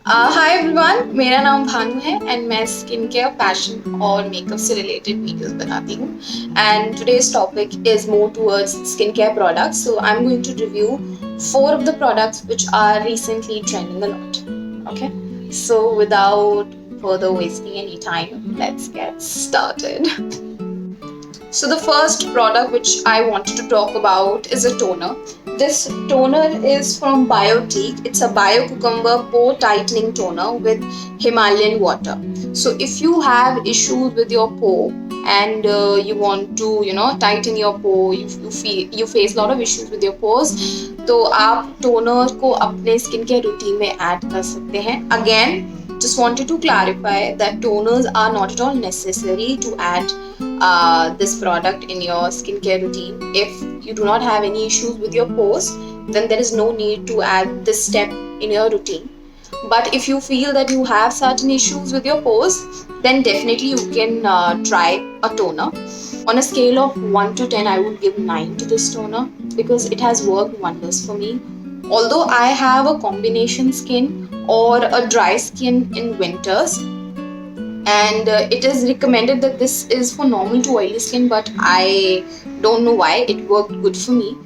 Hi everyone, मेरा नाम भानु है एंड मैं स्किन केयर, फैशन और मेकअप से रिलेटेड वीडियोस बनाती हूँ. And today's topic is more towards skin care products. So I am going to review 4 of the products which are recently trending a lot. Okay, so without further wasting any time, let's get started. So the first product which I wanted to talk about is a toner. This toner is from Biotique. It's a Bio Cucumber Pore Tightening Toner with Himalayan water. So if you have issues with your pore and you want to, tighten your pore, you face a lot of issues with your pores, तो आप toner को अपने skin care routine में add कर सकते हैं. Again, just wanted to clarify that toners are not at all necessary to add this product in your skincare routine. If you do not have any issues with your pores, then there is no need to add this step in your routine. But if you feel that you have certain issues with your pores, then definitely you can try a toner. On a scale of 1 to 10, I would give 9 to this toner because it has worked wonders for me. Although I have a combination skin or a dry skin in winters, and it is recommended that this is for normal to oily skin, but I don't know why it worked good for me.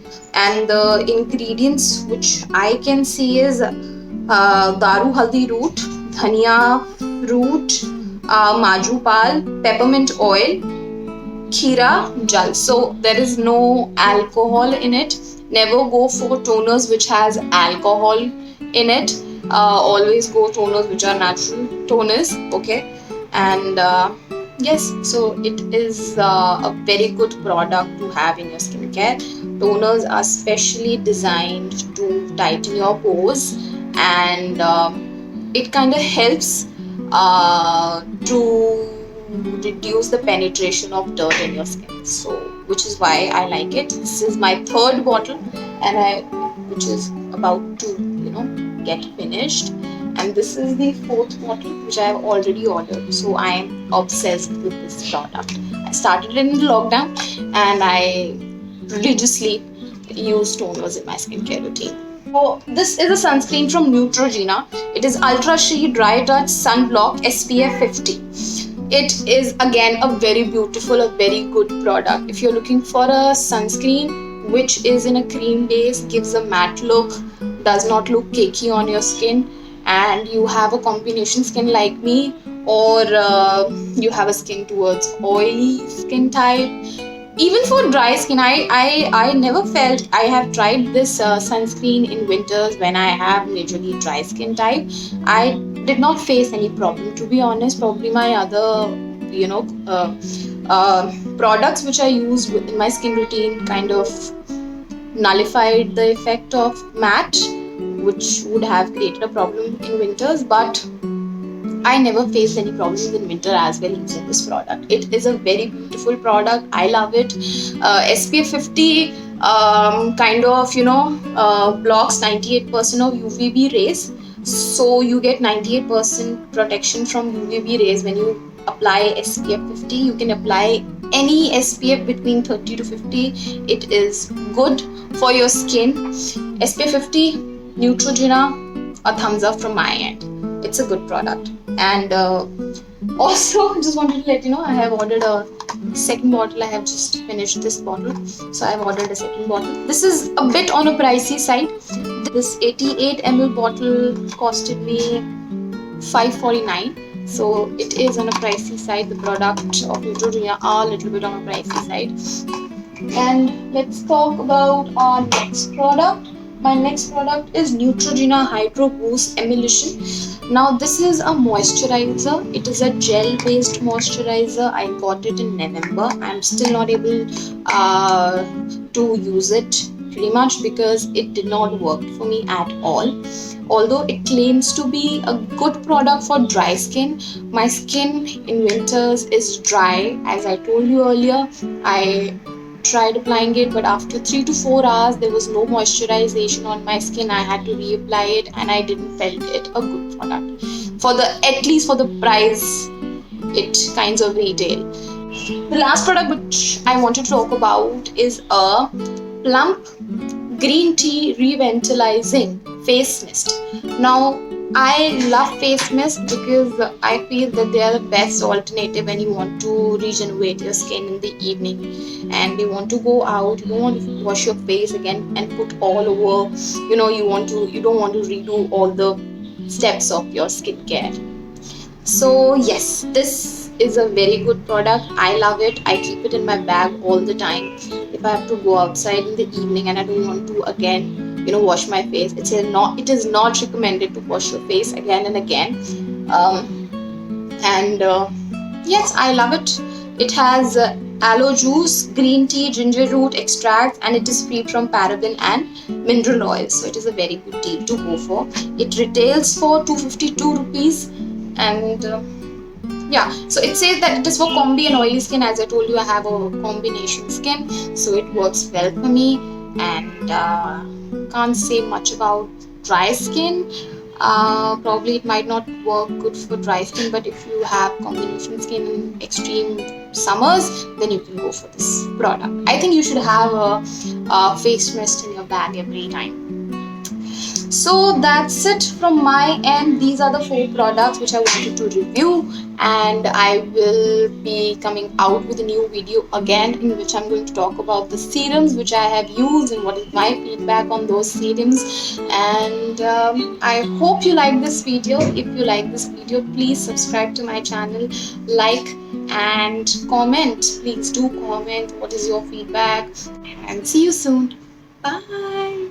And the ingredients which I can see is garu haldi root, dhania root, maju pal, peppermint oil, khira jal. So there is no alcohol in it. Never go for toners which has alcohol in it. Always go toners which are natural toners. Okay. And yes, so it is a very good product to have in your skincare. Toners are specially designed to tighten your pores, and it kind of helps to reduce the penetration of dirt in your skin. So, which is why I like it. This is my third bottle, which is about to get finished. And this is the fourth bottle which I have already ordered. So I am obsessed with this product. I started it in lockdown and I religiously use toners in my skincare routine. So this is a sunscreen from Neutrogena. It is Ultra Sheet Dry Touch Sunblock SPF 50. It is again a very beautiful, a very good product. If you're looking for a sunscreen which is in a cream base, gives a matte look, does not look cakey on your skin, and you have a combination skin like me, or you have a skin towards oily skin type, even for dry skin, I never felt. I have tried this sunscreen in winters when I have majorly dry skin type. I did not face any problem, to be honest. Probably my other products which I use in my skin routine kind of nullified the effect of matte, which would have created a problem in winters, but I never faced any problems in winter as well using this product. It is a very beautiful product. I love it. SPF 50 blocks 98% of UVB rays. So you get 98% protection from UVB rays when you apply SPF 50. You can apply any SPF between 30 to 50. It is good for your skin. SPF 50, Neutrogena, a thumbs up from my end. It's a good product. And also, just wanted to let you know, I have ordered a second bottle. I have just finished this bottle, so I have ordered a second bottle. This is a bit on a pricey side. This 88 ml bottle costed me $5.49. So it is on a pricey side. The product of Neutrogena are a little bit on a pricey side. And let's talk about our next product. My next product is Neutrogena Hydro Boost Emulsion. Now this is a moisturizer. It is a gel based moisturizer. I got it in November. I'm still not able to use it pretty much because it did not work for me at all. Although it claims to be a good product for dry skin, my skin in winters is dry. As I told you earlier, I tried applying it, but after 3 to 4 hours there was no moisturization on my skin. I had to reapply it and I didn't felt it a good product at least for the price it kinds of retail. The last product which I want to talk about is a Plump Green Tea Revitalizing Face Mist. Now I love face mist because I feel that they are the best alternative when you want to regenerate your skin in the evening and you want to go out, you don't want to wash your face again and put all over, you don't want to redo all the steps of your skincare. So yes, this is a very good product. I love it. I keep it in my bag all the time. If I have to go outside in the evening and I don't want to again, wash my face, it is not recommended to wash your face again and again. And Yes, I love it. It has aloe juice, green tea, ginger root extract, and it is free from paraben and mineral oil. So it is a very good deal to go for. It retails for 252 rupees, and yeah, so it says that it is for combi and oily skin. As I told you, I have a combination skin, so it works well for me. And can't say much about dry skin. Probably it might not work good for dry skin, but if you have combination skin in extreme summers, then you can go for this product. I think you should have a face mist in your bag every time. So that's it from my end. These are the 4 products which I wanted to review, and I will be coming out with a new video again in which I'm going to talk about the serums which I have used and what is my feedback on those serums. And I hope you like this video. If you like this video, please subscribe to my channel, like and comment. Please do comment what is your feedback, and see you soon. Bye.